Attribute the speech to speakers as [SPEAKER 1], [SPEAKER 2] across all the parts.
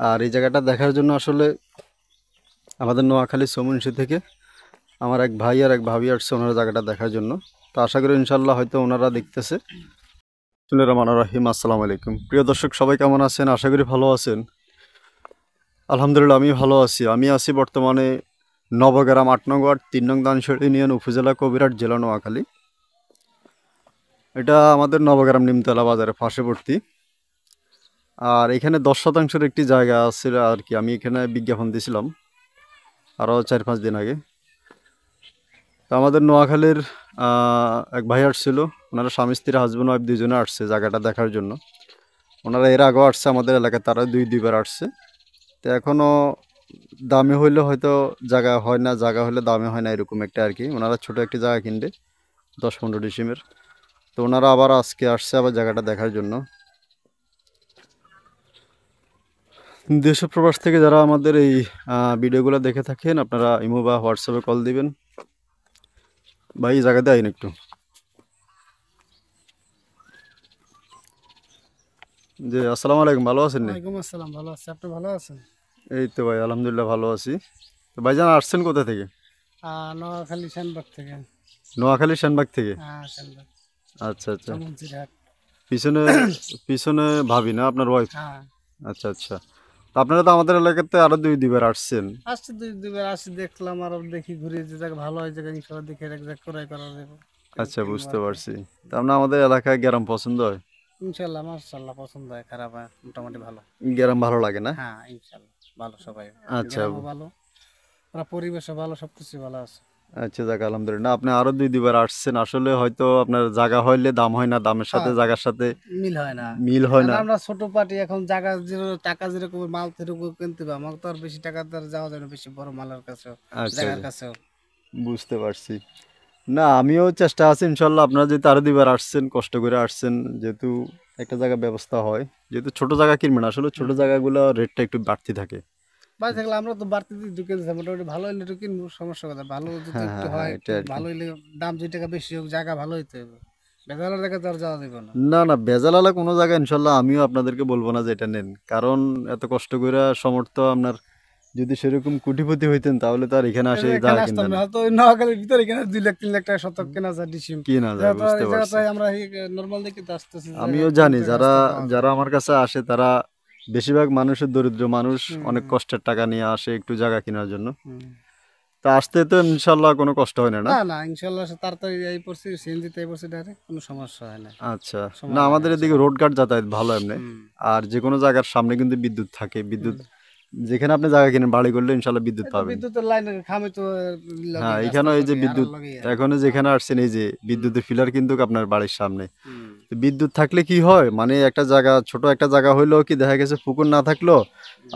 [SPEAKER 1] আর এই জায়গাটা দেখার জন্য আসলে আমাদের নোয়াখালী সমুন্সি থেকে আমার এক ভাই আর এক ভাবি আসছে ওনারা জায়গাটা দেখার জন্য। তো আশা করি ইনশাল্লাহ হয়তো ওনারা দেখতেছে। বিসমিল্লাহির রহমানির রহিম। আসসালামু আলাইকুম প্রিয় দর্শক, সবাই কেমন আছেন? আশা করি ভালো আছেন। আলহামদুলিল্লাহ আমি ভালো আছি। আমি আছি বর্তমানে নবগ্রাম ৮ নং ওয়ার্ড ৩ নং দানশীল ইউনিয়ন, উপজেলা কবিরহাট, জেলা নোয়াখালী। এটা আমাদের নবগ্রাম নিমতলা বাজারের পার্শ্ববর্তী। আর এখানে ১০% একটি জায়গা আছে আর কি। আমি এখানে বিজ্ঞাপন দিয়েছিলাম আরও ৪-৫ দিন আগে। তো আমাদের নোয়াখালীর এক ভাই আসছিল, ওনারা স্বামী স্ত্রী হাজব্যান্ড ওয়াইফ দুজনে আসছে জায়গাটা দেখার জন্য। ওনারা এর আগেও আসছে আমাদের এলাকায়, তারা দুইবার আসছে। তো এখনও দামে হইলে হয়তো জায়গা হয় না, জায়গা হলে দামে হয় না, এরকম একটা আর কি। ওনারা ছোটো একটি জায়গা কিনবে ১০-১৫ ডিসিমের। তো ওনারা আবার আজকে আসছে আবার জায়গাটা দেখার জন্য। দেশ ও প্রবাস থেকে যারা আমাদের এই ভিডিওগুলো দেখে থাকেন, আপনারা ইমো বা হোয়াটসঅ্যাপে কল দিবেন। ভাই জায়গা দেয় একটু। জি আসসালামু আলাইকুম, ভালো আছেন?
[SPEAKER 2] ওয়ালাইকুম আসসালাম, ভালো আছি। আপনি ভালো আছেন?
[SPEAKER 1] এই তো ভাই আলহামদুলিল্লাহ ভালো আছি। তো ভাইজান আসছেন কোথা থেকে?
[SPEAKER 2] নোয়াখালী সেনবাগ থেকে।
[SPEAKER 1] নোয়াখালী সেনবাগ থেকে।
[SPEAKER 2] সেনবাগ
[SPEAKER 1] আচ্ছা আচ্ছা।
[SPEAKER 2] সমুদ্রহাট।
[SPEAKER 1] পিছনে পিছনে ভাবি না আপনার ওয়াইফ?
[SPEAKER 2] হ্যাঁ,
[SPEAKER 1] আচ্ছা আচ্ছা। তো আপনারা তো আমাদের এলাকাতে আরো দুইবার আসছেন।
[SPEAKER 2] আসছি দুইবার আসছি, দেখলাম আর দেখি ঘুরে যে জায়গা ভালো হয়, জায়গা ইনশাল্লাহ দেখে এক জায়গা ক্রয় করা যাবে।
[SPEAKER 1] আচ্ছা
[SPEAKER 2] কিনবো
[SPEAKER 1] বুঝতে
[SPEAKER 2] আর কি।
[SPEAKER 1] পারছি। তা আপনার আমাদের এলাকায় গ্রাম পছন্দ হয়?
[SPEAKER 2] ইনশাল্লাহ মাশাআল্লাহ পছন্দ হয়, খারাপ হয় মোটামুটি ভালো।
[SPEAKER 1] গ্রাম ভালো লাগে না?
[SPEAKER 2] হ্যাঁ ইনশাল্লাহ ভালো সবাই।
[SPEAKER 1] আচ্ছা
[SPEAKER 2] গ্রামও ভালো, ওরা পরিবেশও ভালো, সবকিছু ভালো আছে।
[SPEAKER 1] আচ্ছা যাক আলহামদুলিল্লাহ। আপনি আরো দুইবার আসছেন, আসলে হয়তো আপনার জায়গা হইলে দাম হয় না, দামের সাথে
[SPEAKER 2] হ্যাঁ,
[SPEAKER 1] জায়গার সাথে
[SPEAKER 2] মিল হয় না।
[SPEAKER 1] মিল হয় না।
[SPEAKER 2] আমরা ছোট পার্টি, এখন জায়গা টাকা যেরকম মাল সেরকম কিনতে হবে। আমার তো আর বেশি টাকা দ্বারা যাওয়া যায় না, বেশি বড় মালের কাছেও,
[SPEAKER 1] আচ্ছা
[SPEAKER 2] জায়গার
[SPEAKER 1] আচ্ছা
[SPEAKER 2] কাছেও।
[SPEAKER 1] বুঝতে পারছি। না আমিও চেষ্টা আছি ইনশাল্লাহ। আপনারা যেহেতু আরো দুইবার আসছেন, কষ্ট করে আসছেন, যেহেতু একটা জায়গা ব্যবস্থা হয়, যেহেতু ছোট জায়গা কিনবেন, আসলে ছোট জায়গাগুলো রেটটা একটু বাড়তি থাকে।
[SPEAKER 2] ভাই থাকলে আমরা তো বাড়তি ঢুকে দিচ্ছি, মোটামুটি ভালো হইলে একটু কিনবো, সমস্যা কথা। ভালো যদি
[SPEAKER 1] হ্যাঁ
[SPEAKER 2] একটু
[SPEAKER 1] হ্যাঁ হ্যাঁ
[SPEAKER 2] হয়, একটু
[SPEAKER 1] এটা আর কি।
[SPEAKER 2] ভালো হইলে দাম 2 টাকা বেশি হোক, জায়গা ভালো হইতে হবে। বেজালের জায়গা তো আর যাওয়া যাবে না।
[SPEAKER 1] না না বেজালালা কোনো জায়গা ইনশাল্লাহ আমিও আপনাদেরকে বলবো না যে এটা নেন, কারণ এত কষ্ট করে সমর্থ আপনার যদি সেরকম কোটিপতি হইতেন তাহলে তো আর এখানে আসে এই
[SPEAKER 2] এখানে
[SPEAKER 1] জায়গা
[SPEAKER 2] আসতাম
[SPEAKER 1] কিনতেন
[SPEAKER 2] না,
[SPEAKER 1] না।
[SPEAKER 2] হয়তো ওই নোয়াখালীর ভিতরে এখানে 2 লাখ 3 লাখ টাকা শতক কেনা যায় ডিসিম।
[SPEAKER 1] কি না যায় বুঝতে
[SPEAKER 2] এই
[SPEAKER 1] পারছি।
[SPEAKER 2] জায়গাটাই আমরা নর্মাল দেখে তো আসতেছি, জায়গা
[SPEAKER 1] আমিও
[SPEAKER 2] কম
[SPEAKER 1] জানি
[SPEAKER 2] টাকা
[SPEAKER 1] যারা
[SPEAKER 2] রাস্তা পাওয়া যায়।
[SPEAKER 1] যারা আমার কাছে আসে তারা বেশিরভাগ মানুষের দরিদ্র মানুষ, অনেক
[SPEAKER 2] হুম
[SPEAKER 1] কষ্টের টাকা নিয়ে আসে একটু জায়গা কেনার জন্য।
[SPEAKER 2] হুম।
[SPEAKER 1] তা আসতে তো ইনশাল্লাহ কোনো কষ্ট হয় না, না?
[SPEAKER 2] না না ইনশাল্লাহ তাড়াতাড়ি এই পড়ছি, সিএনজিতে এই পড়ছি, ডাইরেক্ট কোনো সমস্যা হয় না,
[SPEAKER 1] আচ্ছা। না
[SPEAKER 2] সময় লাগে
[SPEAKER 1] আমাদের
[SPEAKER 2] না
[SPEAKER 1] এদিকে রোড ঘাট যাতায়াত ভালো এমনি।
[SPEAKER 2] হুম
[SPEAKER 1] আর যে কোনো জায়গার সামনে কিন্তু বিদ্যুৎ থাকে,
[SPEAKER 2] হুম।
[SPEAKER 1] বিদ্যুৎ যেখানে আপনি জায়গা কিনেন বাড়ি করলে ইনশাল্লাহ বিদ্যুৎ
[SPEAKER 2] এই তো
[SPEAKER 1] পাবেন।
[SPEAKER 2] বিদ্যুতের লাইনের খামি তো
[SPEAKER 1] হ্যাঁ
[SPEAKER 2] লগেই,
[SPEAKER 1] এখানে
[SPEAKER 2] রাস্তার
[SPEAKER 1] এই যে
[SPEAKER 2] লগে আর
[SPEAKER 1] বিদ্যুৎ,
[SPEAKER 2] লগেই।
[SPEAKER 1] এখনো যেখানে আসছেন এই যে
[SPEAKER 2] হুম
[SPEAKER 1] বিদ্যুতের ফিলার কিন্তু আপনার বাড়ির সামনে।
[SPEAKER 2] হুম
[SPEAKER 1] তো বিদ্যুৎ থাকলে কি হয়, মানে একটা জায়গা ছোট একটা জায়গা হইলেও কি দেখা গেছে পুকুর না থাকলেও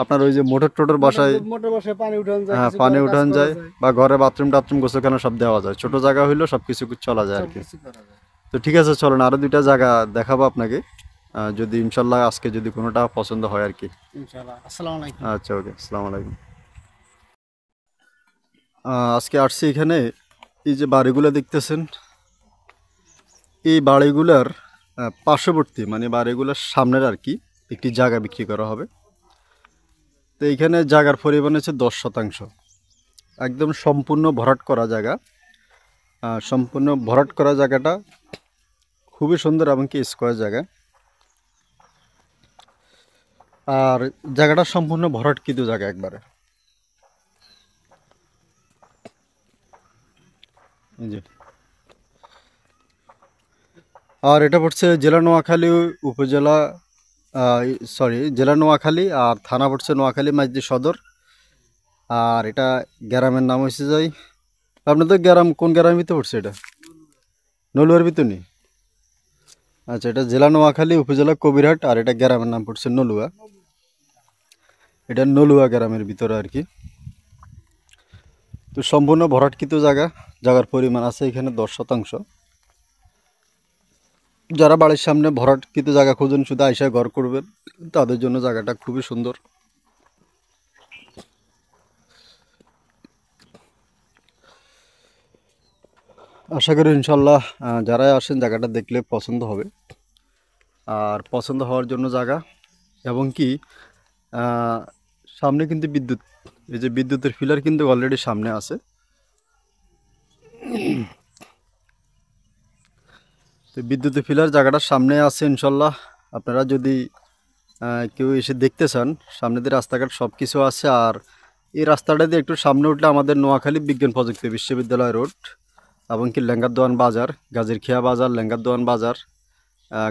[SPEAKER 1] আপনার ওই যে মোটর টোটর বসায়,
[SPEAKER 2] মোটর বসে পানি উঠানো যায়,
[SPEAKER 1] হ্যাঁ
[SPEAKER 2] কিছু
[SPEAKER 1] পানি
[SPEAKER 2] ঘরে কাজ
[SPEAKER 1] উঠান
[SPEAKER 2] করা
[SPEAKER 1] যায়
[SPEAKER 2] যায়,
[SPEAKER 1] বা ঘরে বাথরুম টাথরুম গোসলখানা সব দেওয়া যায়। ছোট জায়গা হইলেও সব কিছু চলা যায় আর
[SPEAKER 2] সব
[SPEAKER 1] কি।
[SPEAKER 2] কিছু করা যায়।
[SPEAKER 1] তো ঠিক আছে চলেন আরো দুইটা জায়গা দেখাবো আপনাকে, যদি ইনশাল্লাহ আজকে যদি কোনোটা পছন্দ হয় আর কি।
[SPEAKER 2] ইনশাআল্লাহ। আসসালামু আলাইকুম।
[SPEAKER 1] আচ্ছা ওকে, আসসালামু আলাইকুম। আজকে আসছি এখানে, এই যে বাড়িগুলো দেখতেছেন, এই বাড়িগুলার পার্শ্ববর্তী মানে বাড়িগুলোর সামনের আর কি একটি জায়গা বিক্রি করা হবে। তো এইখানে জায়গার পরিমাণ হচ্ছে 10%, একদম সম্পূর্ণ ভরাট করা জায়গা। সম্পূর্ণ ভরাট করা জায়গাটা খুবই সুন্দর এবং কি স্কোয়ার জায়গা। আর জায়গাটা সম্পূর্ণ ভরাটকৃত জায়গা একবারে। এই যে, আর এটা পড়ছে জেলা নোয়াখালী, উপজেলা সরি জেলা নোয়াখালী, আর থানা পড়ছে নোয়াখালী মাঝদি সদর। আর এটা গ্রামের নাম হয়েছে যাই, আপনাদের গ্রাম কোন গ্রামের ভিতরে পড়ছে এটা? নলুয়ার ভিতর নি? আচ্ছা এটা জেলা নোয়াখালী, উপজেলা কবিরহাট, আর এটা গ্রামের নাম পড়ছে নলুয়া। এটা নলুয়া গ্রামের ভিতরে আর কি। তো সম্পূর্ণ ভরাটকৃত জায়গা, জায়গার পরিমাণ আছে এখানে 10%। যারা বাড়ির সামনে ভরাটকৃত জায়গা খুঁজেন শুধু আইসা ঘর করবেন, তাদের জন্য জায়গাটা খুবই সুন্দর। আশা করি ইনশাল্লাহ যারাই আসেন জায়গাটা দেখলে পছন্দ হবে। আর পছন্দ হওয়ার জন্য জায়গা এবং কি সামনে কিন্তু বিদ্যুৎ, এই যে বিদ্যুতের ফিলার কিন্তু অলরেডি সামনে আছে। তো বিদ্যুতের ফিলার জায়গাটার সামনে আছে ইনশাল্লাহ। আপনারা যদি কেউ এসে দেখতে চান, সামনে দিয়ে রাস্তাঘাট সব কিছু আছে। আর এই রাস্তাটা দিয়ে একটু সামনে উঠলে আমাদের নোয়াখালী বিজ্ঞান প্রযুক্তি বিশ্ববিদ্যালয় রোড এবং কি লেঙ্গারদোয়ান বাজার, গাজীরখিয়া বাজার, লেঙ্গারদোয়ান বাজার,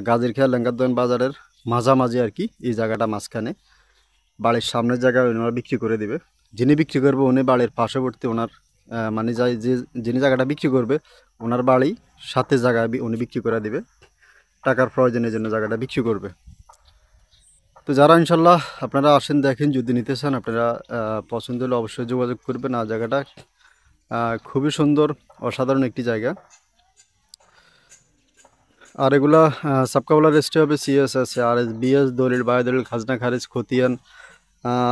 [SPEAKER 1] গাজীরখিয়া লেঙ্গারদোয়ান বাজারের মাঝামাঝি আর কি, এই জায়গাটা মাঝখানে। বাড়ির সামনের জায়গায় ওনারা বিক্রি করে দিবে। যিনি বিক্রি করবে উনি বাড়ির পার্শ্ববর্তী ওনার মানে যাই যে যিনি জায়গাটা বিক্রি করবে ওনার বাড়ি সাথে জায়গায় উনি বিক্রি করে দিবে, টাকার প্রয়োজনের জন্য জায়গাটা বিক্রি করবে। তো যারা ইনশাল্লাহ আপনারা আসেন দেখেন, যদি নিতে চান আপনারা পছন্দ হলে অবশ্যই যোগাযোগ করবেন। আর জায়গাটা খুবই সুন্দর, অসাধারণ একটি জায়গা। আর এগুলা সাবকাবলা রেস্টে হবে, সিএস আছে, আর এস বিএস, দলিল বায়দলিল, খাজনা খারিজ, খতিয়ান,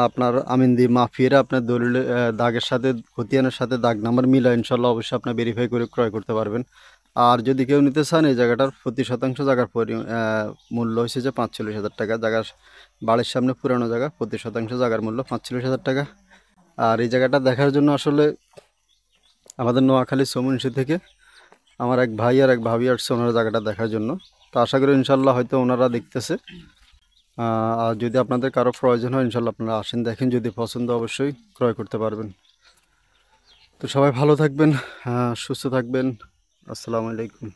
[SPEAKER 1] আপনার আমিনদি মাফিয়েরা আপনার দলিল দাগের সাথে খতিয়ানের সাথে দাগ নাম্বার মিলা ইনশাল্লাহ অবশ্যই আপনার ভেরিফাই করে ক্রয় করতে পারবেন। আর যদি কেউ নিতে চান, এই জায়গাটার প্রতি শতাংশ জায়গার মূল্য হয়েছে যে 45,000 টাকা। জায়গার বাড়ির সামনে পুরানো জায়গা, প্রতি শতাংশ জায়গার মূল্য 45,000 টাকা। আর এই জায়গাটা দেখার জন্য আসলে আমাদের নোয়াখালী চৌমুহনী থেকে আমার এক ভাই আর এক ভাবি আসছে ওনারা জায়গাটা দেখার জন্য। তো আশা করি ইনশাল্লাহ হয়তো ওনারা দেখতেছে। আর যদি আপনাদের কারো প্রয়োজন হয় ইনশাল্লাহ আপনারা আসেন দেখেন, যদি পছন্দ অবশ্যই ক্রয় করতে পারবেন। তো সবাই ভালো থাকবেন, সুস্থ থাকবেন। আসসালামু আলাইকুম।